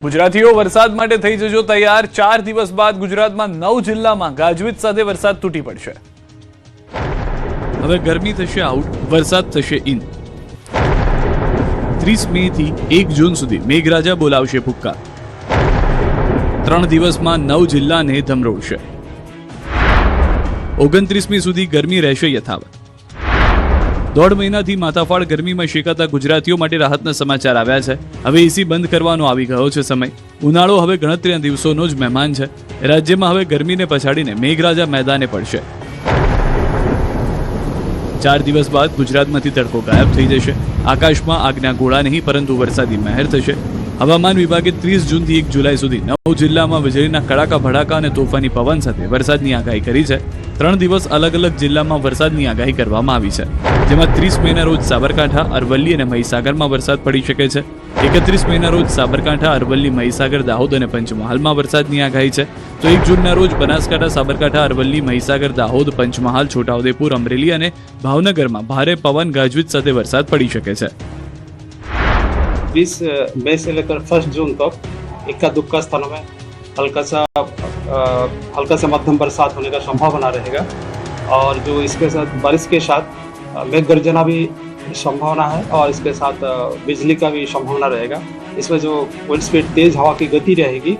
ગુજરાતીઓ વરસાદ માટે થઈ જજો તૈયાર। 4 દિવસ બાદ ગુજરાતમાં 9 જિલ્લામાં ગાજવીજ સાથે વરસાદ તૂટી પડશે। હવે ગરમી થશે આઉટ, વરસાદ થશે ઇન। 30 મે થી 1 જૂન સુધી મેઘરાજા બોલાવશે ભૂક્કા। 3 દિવસમાં 9 જિલ્લાને ધમરોળશે। 29 મે સુધી ગરમી રહેશે યથાવત। 1.5 મહિનાથી માથાફાડ ગરમીમાં શેકાતા ગુજરાતીઓ માટે રાહતના સમાચાર આવ્યા છે। હવે એસી બંધ કરવાનો આવી ગયો છે સમય। ઉનાળો હવે ગણતરીના દિવસોનો જ મહેમાન છે। રાજ્યમાં હવે ગરમીને પછાડીને મેઘરાજા મેદાને પડશે। 4 દિવસ બાદ ગુજરાતમાંથી તડકો ગાયબ થઈ જશે। આકાશમાં આગના ગોળા નહીં પરંતુ વરસાદી મહેર થશે। હવામાન વિભાગે 30 જૂનથી 1 જુલાઈ સુધી 9 જિલ્લામાં વીજળીના કડાકા ભડાકા અને તોફાની પવન સાથે વરસાદની આગાહી કરી છે। 3 દિવસ અલગ અલગ જિલ્લામાં વરસાદની આગાહી કરવામાં આવી છે, જેમાં 30 મેના રોજ સાબરકાંઠા, અરવલ્લી અને મહીસાગરમાં વરસાદ પડી શકે છે। 31 મેના રોજ સાબરકાંઠા, અરવલ્લી, મહીસાગર, દાહોદ અને પંચમહાલમાં વરસાદની આગાહી છે, તો 1 જૂનના રોજ બનાસકાંઠા, સાબરકાંઠા, અરવલ્લી, મહીસાગર, દાહોદ, પંચમહાલ, છોટાઉદેપુર, અમરેલી અને ભાવનગરમાં ભારે પવન ગાજવીજ સાથે વરસાદ પડી શકે છે। 20 मई से लेकर 1 जून तक इक्का दुक्का स्थानों में हल्का सा मध्यम बरसात होने का संभावना रहेगा और जो इसके साथ बारिश के साथ मेघ गर्जना भी संभावना है और इसके साथ बिजली का भी संभावना रहेगा। इसमें जो विंड स्पीड तेज हवा की गति रहेगी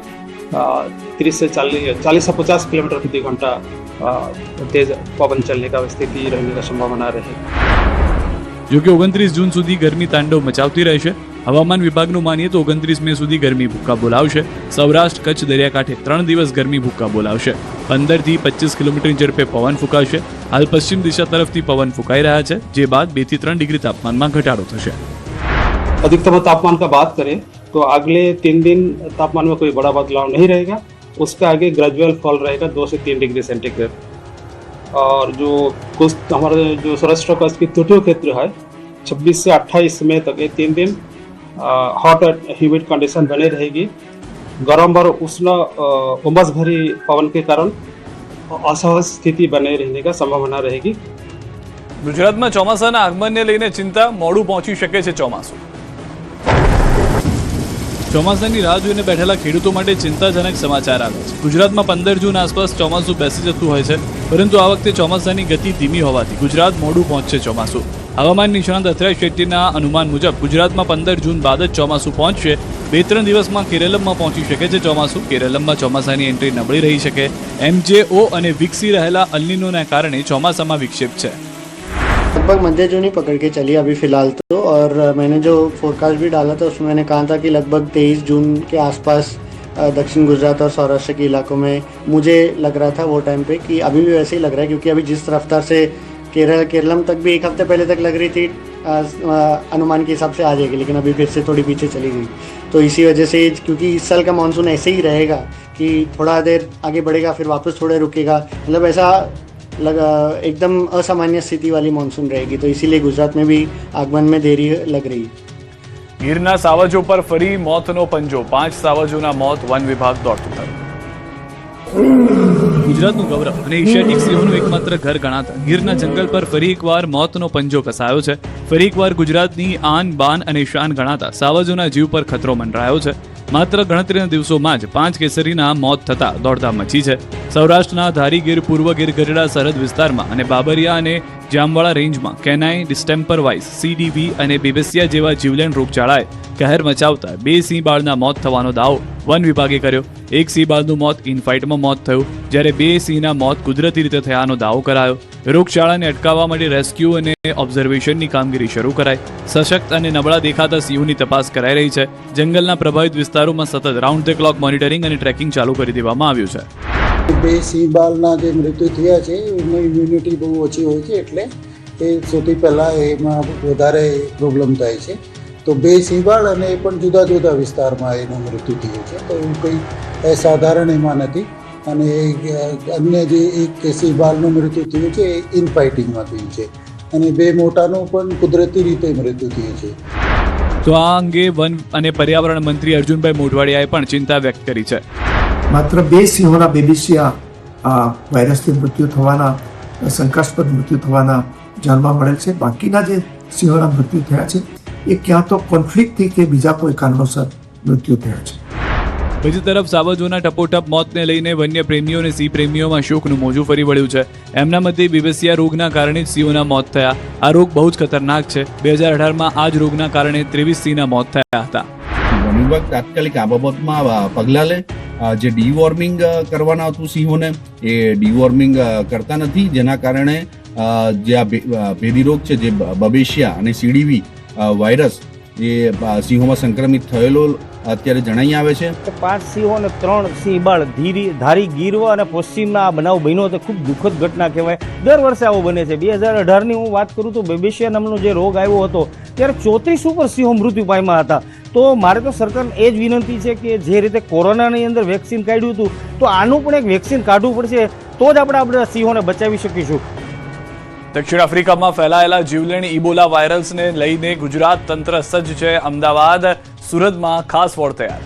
30 से 40 से 50 किलोमीटर प्रति घंटा तेज पवन चलने का स्थिति रहने का संभावना रहेगी। जो कि 29 जून સુધી ગરમી તાંડવ મચાવતી રહેશે। હવામાન વિભાગનું માનીએ તો 29 મે સુધી ગરમી ભૂક્કા બોલાવશે। સૌરાષ્ટ્ર, કચ્છ, દરિયાકાંઠે 3 દિવસ ગરમી ભૂક્કા બોલાવશે। 15 થી 25 કિલોમીટર ઝડપે પવન ફૂંકાશે। હાલ પશ્ચિમ દિશા તરફથી પવન ફૂંકાઈ રહ્યા છે, જે બાદ 2 થી 3 ડિગ્રી તાપમાનમાં ઘટાડો થશે। अधिकतम तापमान का बात करें तो अगले 3 दिन तापमान में कोई बड़ा बदलाव नहीं रहेगा। उसके आगे ग्रेजुअल फॉल रहेगा 2 से 3 डिग्री सेंटीग्रेड। और जो कुछ हमारे जो सौराष्ट्र कच्छ की तटीय क्षेत्र है 26 से 28 मई तक ये 3 दिन हॉट एंड ह्यूमिड कंडीशन बने रहेगी। गर्म और उष्ण उमस भरी पवन के कारण असहज स्थिति बने रहने का संभावना रहेगी। ગુજરાતમાં ચોમાસાના આગમનને લઈને ચિંતા, મોડું પહોંચી શકે છે ચોમાસું। ચોમાસાની રાહ જોઈને બેઠેલા ખેડૂતો માટે ચિંતાજનક સમાચાર આવ્યા છે। ગુજરાતમાં 15 જૂન આસપાસ ચોમાસું બેસી જતું હોય છે, પરંતુ આ વખતે ચોમાસાની ગતિ ધીમી હોવાથી ગુજરાત મોડું પહોંચશે ચોમાસું। હવામાન નિષ્ણાંત અથર્વ શેટ્ટીના અનુમાન મુજબ ગુજરાતમાં 15 જૂન બાદ જ ચોમાસું પહોંચશે। 2-3 દિવસમાં કેરળમાં પહોંચી શકે છે ચોમાસું। કેરળમાં ચોમાસાની એન્ટ્રી નબળી રહી શકે। MJO અને વિકસી રહેલા અલ્નિનોના કારણે ચોમાસામાં વિક્ષેપ છે। लगभग मध्य जून ही पकड़ के चली अभी फिलहाल तो। और मैंने जो फोरकास्ट भी डाला था उसमें मैंने कहा था कि लगभग 23 जून के आसपास दक्षिण गुजरात और सौराष्ट्र के इलाकों में मुझे लग रहा था वो टाइम पे कि अभी भी वैसे ही लग रहा है, क्योंकि अभी जिस रफ्तार से केरलम तक भी 1 हफ्ते पहले तक लग रही थी अनुमान के हिसाब से आ जाएगी, लेकिन अभी फिर से थोड़ी पीछे चली गई। तो इसी वजह से, क्योंकि इस साल का मानसून ऐसे ही रहेगा कि थोड़ा देर आगे बढ़ेगा फिर वापस थोड़ा रुकेगा, मतलब ऐसा एकदम असामान्य स्थिति वाली मानसून रहेगी। तो इसीलिए गुजरात में भी आगमन में देरी लग रही है। ગીરના સાવજો પર ફરી મોતનો પંજો। 5 સાવજોના મોત, વન વિભાગ દોડતું થયું। ગુજરાતનું ગૌરવ અને એશિયાટિક સિંહોનું એકમાત્ર ઘર ગણાતા ગીરના જંગલ પર ફરી એકવાર મોતનો પંજો કસાયો છે। ફરી એકવાર ગુજરાતની આન, બાન અને શાન ગણાતા સાવજોના જીવ પર ખતરો મંડરાયો છે। માત્ર ગણતરીના દિવસોમાં જ 5 કેસરીના મોત થતા દોડધામ મચી છે। સૌરાષ્ટ્રના ધારી ગીર, પૂર્વ ગીર ગઢડા સરહદ વિસ્તારમાં અને બાબરિયા અને જામવાળા રેન્જમાં કેનાઈ, ડિસ્ટેમ્પર વાઇસ, CDV અને બેબેસિયા જેવા જીવલેણ રોગચાળાએ કહેર મચાવતા 2 સિંહ બાળના મોત થવાનો દાવો વન વિભાગે કર્યો। 1 સિંહ બાળનું મોત ઇનફાઇટમાં મોત થયું, જ્યારે 2 સિંહના મોત કુદરતી રીતે થયાનો દાવો કરાયો। રોગચાળાને અટકાવવા માટે રેસ્ક્યુ અને ઓબ્ઝર્વેશનની કામગીરી શરૂ કરાઈ। સશક્ત અને નબળા દેખાતા સિંહોની તપાસ કરાઈ રહી છે। જંગલના પ્રભાવિત વિસ્તારોમાં સતત રાઉન્ડ ધ ક્લોક મોનિટરિંગ અને ટ્રેકિંગ ચાલુ કરી દેવામાં આવ્યું છે। 2 સિંહ બાળના જે મૃત્યુ થયા છે એમાં ઇમ્યુનિટી બહુ ઓછી હોય છે, એટલે એ સૌથી પહેલાં એમાં વધારે પ્રોબ્લેમ થાય છે। તો 2 સિંહ બાળ અને એ પણ જુદા જુદા વિસ્તારમાં એનું મૃત્યુ થયું છે, તો એવું કંઈ અસાધારણ એમાં નથી। અને અન્ય જે એક સિંહ બાળનું મૃત્યુ થયું છે એ ઇનફાઇટિંગમાં થયું છે, અને 2 મોટાનું પણ કુદરતી રીતે મૃત્યુ થયું છે। તો આ અંગે વન અને પર્યાવરણ મંત્રી અર્જુનભાઈ મોઢવાડિયાએ પણ ચિંતા વ્યક્ત કરી છે। માત્ર 2 સિંહોના બેબીસિયા વાયરસથી મૃત્યુ થવાના, શંકાસ્પદ મૃત્યુ થવાના જાણવા મળેલ છે। બાકીના જે સિંહોના મૃત્યુ થયા છે એ ક્યાં તો કોન્ફ્લિક્ટથી કે બીજા કોઈ કારણોસર મૃત્યુ થયા છે। બીજી તરફ સાવજોના ટપોટપ મોતને લઈને વન્ય પ્રેમીઓ અને સિંહ પ્રેમીઓમાં શોકનું મોજું ફરી વળ્યું છે. એમના મતે બેબેસિયા રોગના કારણે જ સિંહોના મોત થયા. આ રોગ બહુ જ ખતરનાક છે. 2018માં આ જ રોગના કારણે 23 સિંહના મોત થયા હતા. વન વિભાગ તાત્કાલિક આ બાબતમાં પગલાં લે. જે ડીવોર્મિંગ કરવાના હતું સિંહોને એ ડીવોર્મિંગ કરતા નથી, જેના કારણે જે આ ભેદી રોગ છે, જે બબેશિયા અને સીડીવી વાયરસ એ સિંહોમાં સંક્રમિત થયેલો અત્યારે જણાઈ આવે છે. 5 સિંહો અને 3 સિંહ બાળ ધારી ગીરવા અને પશ્ચિમના આ બનાવ બન્યો તો ખૂબ દુઃખદ ઘટના કહેવાય. દર વર્ષે આવો બને છે. 2018ની હું વાત કરું તો બેબેશિયા નામનો જે રોગ આવ્યો હતો ત્યારે 34 ઉપર સિંહો મૃત્યુ પામ્યા હતા. તો મારે તો સરકારને એ જ વિનંતી છે કે જે રીતે કોરોનાની અંદર વેક્સિન કાઢ્યું હતું તો આનું પણ એક વેક્સિન કાઢવું પડશે, તો જ આપણે સિંહોને બચાવી શકીશું. દક્ષિણ આફ્રિકામાં ફેલાયેલા જીવલેણ ઇબોલા વાયરસને લઈને ગુજરાત તંત્ર સજ્જ છે. અમદાવાદ, સુરતમાં ખાસ વોર્ડ તૈયાર.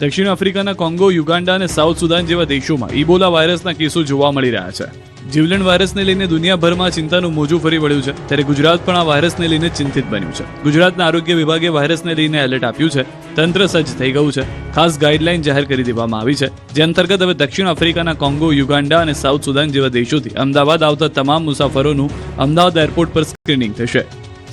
દક્ષિણ આફ્રિકાના કોંગો, યુગાન્ડા અને સાઉથ સુદાન જેવા દેશોમાં ઇબોલા વાયરસના કેસો જોવા મળી રહ્યા છે. જીવલેણ વાયરસને લઈને દુનિયાભરમાં ચિંતાનું મોજું ફરી વળ્યું છે, ત્યારે ગુજરાત પણ આ વાયરસને લઈને ચિંતિત બન્યું છે. ગુજરાતના આરોગ્ય વિભાગે વાયરસને લઈને એલર્ટ આપ્યું છે. તંત્ર સજ્જ થઈ ગયું છે. ખાસ ગાઈડલાઈન જાહેર કરી દેવામાં આવી છે, જે અંતર્ગત હવે દક્ષિણ આફ્રિકાના કોંગો, યુગાન્ડા અને સાઉથ સુદાન જેવા દેશોથી અમદાવાદ આવતા તમામ મુસાફરોનું અમદાવાદ એરપોર્ટ પર સ્ક્રીનિંગ થશે.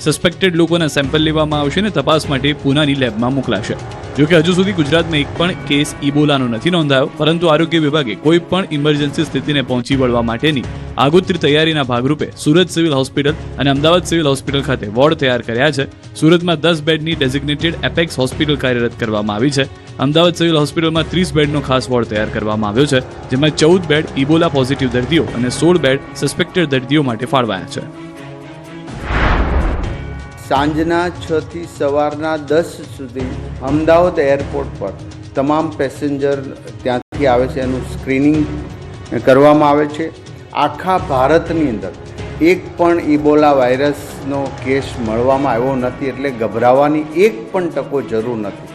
સસ્પેક્ટેડ લોકોના સેમ્પલ લેવામાં આવશે અને તપાસ માટે પૂનાની લેબમાં મોકલાશે. જોકે હજુ સુધી ગુજરાતમાં એક પણ કેસ ઇબોલાનો નથી નોંધાયો, પરંતુ આરોગ્ય વિભાગે કોઈ પણ ઇમરજન્સી સ્થિતિને પહોંચી વળવા માટેની આગોતરી તૈયારીના ભાગરૂપે સુરત સિવિલ હોસ્પિટલ અને અમદાવાદ સિવિલ હોસ્પિટલ ખાતે વોર્ડ તૈયાર કર્યા છે. સુરતમાં 10 બેડની ડેઝિગ્નેટેડ એપેક્સ હોસ્પિટલ કાર્યરત કરવામાં આવી છે. અમદાવાદ સિવિલ હોસ્પિટલમાં 30 બેડનો ખાસ વોર્ડ તૈયાર કરવામાં આવ્યો છે, જેમાં 14 બેડ ઇબોલા પોઝિટિવ દર્દીઓ અને 16 બેડ સસ્પેક્ટેડ દર્દીઓ માટે ફાળવાયા છે. સાંજના 6 થી સવારના 10 સુધી અમદાવાદ એરપોર્ટ પર તમામ પેસેન્જર ત્યાંથી આવે છે એનું સ્ક્રીનિંગ કરવામાં આવે છે. આખા ભારતની અંદર એક પણ ઇબોલા વાયરસનો કેસ મળવામાં આવ્યો નથી, એટલે ગભરાવાની એક પણ ટકો જરૂર નથી.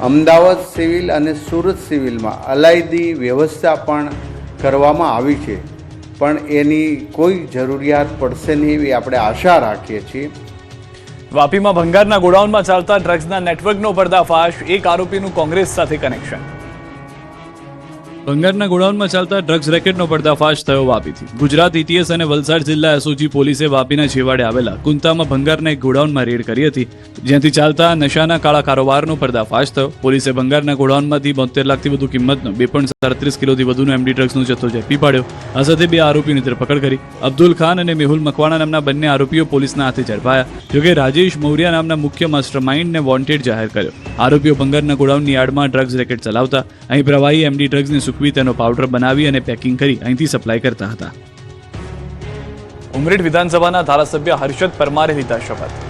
અમદાવાદ સિવિલ અને સુરત સિવિલમાં અલાયદી વ્યવસ્થા પણ કરવામાં આવી છે, પણ એની કોઈ જરૂરિયાત પડશે નહીં એવી આપણે આશા રાખીએ છીએ. વાપીમાં ભંગારના ગોડાઉનમાં ચાલતા ડ્રગ્સના નેટવર્કનો પર્દાફાશ. એક આરોપીનું કોંગ્રેસ સાથે કનેક્શન. ભંગારના ગોડાઉનમાં ચાલતા ડ્રગ્સ રેકેટનો પર્દાફાશ થયો વાપીથી. ગુજરાત એટીએસ અને વલસાડ જિલ્લા એસઓજી પોલીસે વાપીના છેવાડે આવેલા કુંતામાં ભંગારના એક ગોડાઉનમાં રેડ કરી હતી, જ્યાંથી ચાલતા નશાના કાળા કારોબારનો પર્દાફાશ થયો. પોલીસે ભંગારના ગોડાઉનમાંથી 72 લાખથી વધુ કિંમતનો 2.37 કિલોથી વધુનો એમડી ડ્રગ્સનો જથ્થો ઝડપી પાડ્યો. આ સાથે 2 આરોપીઓની ધરપકડ કરી. અબ્દુલ ખાન અને મેહુલ મકવાણા નામના બંને આરોપીઓ પોલીસના હાથે ઝડપાયા. જોકે રાજેશ મૌર્યા નામના મુખ્ય માસ્ટરમાઇન્ડને વોન્ટેડ જાહેર કર્યો. આરોપીઓ ભંગારના ગોડાઉનની યાર્ડમાં ડ્રગ્સ રેકેટ ચલાવતા અહીં પ્રવાહી એમડી ડ્રગ્સને સૂકવી તેનો પાવડર બનાવી અને પેકિંગ કરી અહીંથી સપ્લાય કરતા હતા. ઉમરેઠ વિધાનસભાના ધારાસભ્ય હર્ષદ પરમારે લીધા શપથ.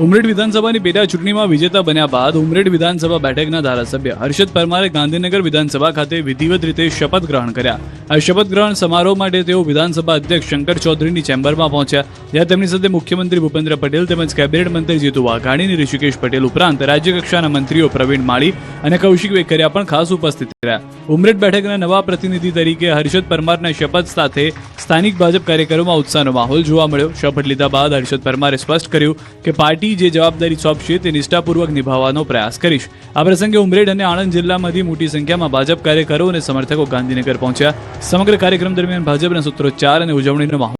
ઉમરેઠ વિધાનસભાની પેટા ચૂંટણીમાં વિજેતા બન્યા બાદ ઉમરેઠ વિધાનસભા બેઠકના ધારાસભ્ય હર્ષદ પરમારે ગાંધીનગર વિધાનસભા ખાતે વિધિવત રીતે શપથ ગ્રહણ કર્યા. આ શપથ ગ્રહણ સમારોહ માટે તેઓ વિધાનસભા અધ્યક્ષ શંકર ચૌધરીની ચેમ્બરમાં પહોંચ્યા, જ્યાં તેમની સાથે મુખ્યમંત્રી ભૂપેન્દ્ર પટેલ તેમજ કેબિનેટ મંત્રી જીતુ વાઘાણી અને ઋષિકેશ પટેલ ઉપરાંત રાજ્યકક્ષાના મંત્રીઓ પ્રવીણ માળી અને કૌશિક વેકરિયા પણ ખાસ ઉપસ્થિત રહ્યા. ઉમરેઠ બેઠકના નવા પ્રતિનિધિ તરીકે હર્ષદ પરમારના શપથ સાથે સ્થાનિક ભાજપ કાર્યકરોમાં ઉત્સાહનો માહોલ જોવા મળ્યો. શપથ લીધા બાદ હર્ષદ પરમારે સ્પષ્ટ કર્યું કે પાર્ટી જે જવાબદારી સોંપશે તે નિષ્ઠાપૂર્વક નિભાવવાનો પ્રયાસ કરીશ. આ પ્રસંગે ઉમરેઠ અને આણંદ જિલ્લામાંથી મોટી સંખ્યામાં ભાજપ કાર્યકરો અને સમર્થકો ગાંધીનગર પહોંચ્યા. સમગ્ર કાર્યક્રમ દરમિયાન ભાજપના સૂત્રોચ્ચાર અને ઉજવણીનો માહોલ